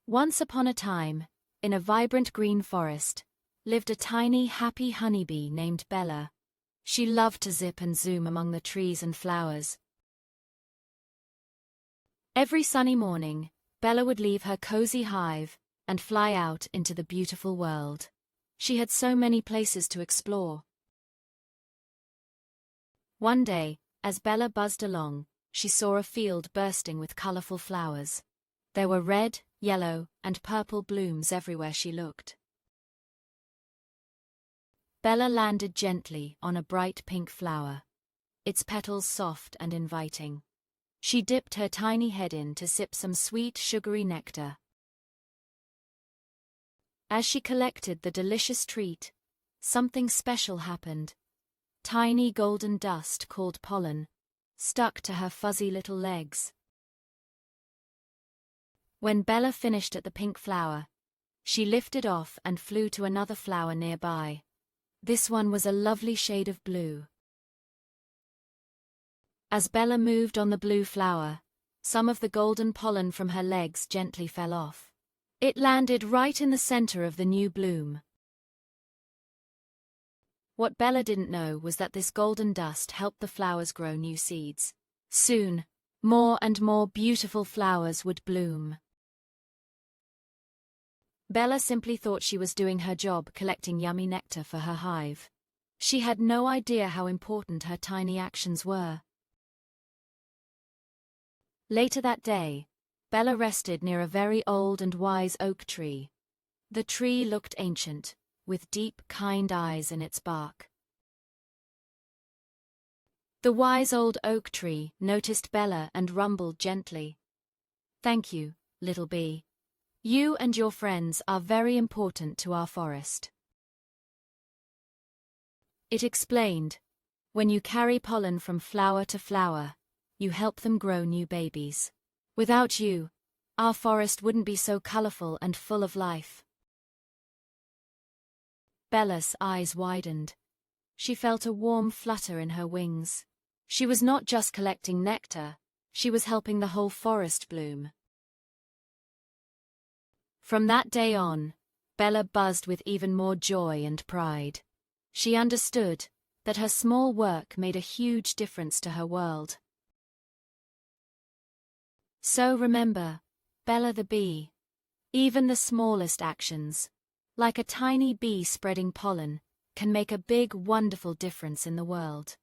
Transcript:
Once upon a time, in a vibrant green forest, lived a tiny, happy honeybee named Bella. She loved to zip and zoom among the trees and flowers. Every sunny morning, Bella would leave her cozy hive and fly out into the beautiful world. She had so many places to explore. One day, as Bella buzzed along, she saw a field bursting with colorful flowers. There were red, yellow, and purple blooms everywhere she looked. Bella landed gently on a bright pink flower, its petals soft and inviting. She dipped her tiny head in to sip some sweet, sugary nectar. As she collected the delicious treat, something special happened. Tiny golden dust called pollen stuck to her fuzzy little legs. When Bella finished at the pink flower, she lifted off and flew to another flower nearby. This one was a lovely shade of blue. As Bella moved on the blue flower, some of the golden pollen from her legs gently fell off. It landed right in the center of the new bloom. What Bella didn't know was that this golden dust helped the flowers grow new seeds. Soon, more and more beautiful flowers would bloom. Bella simply thought she was doing her job collecting yummy nectar for her hive. She had no idea how important her tiny actions were. Later that day, Bella rested near a very old and wise oak tree. The tree looked ancient, with deep, kind eyes in its bark. The wise old oak tree noticed Bella and rumbled gently. "Thank you, little bee. You and your friends are very important to our forest." It explained, "When you carry pollen from flower to flower, you help them grow new babies. Without you, our forest wouldn't be so colorful and full of life." Bella's eyes widened. She felt a warm flutter in her wings. She was not just collecting nectar, she was helping the whole forest bloom. From that day on, Bella buzzed with even more joy and pride. She understood that her small work made a huge difference to her world. So remember, Bella the bee, even the smallest actions, like a tiny bee spreading pollen, can make a big, wonderful difference in the world.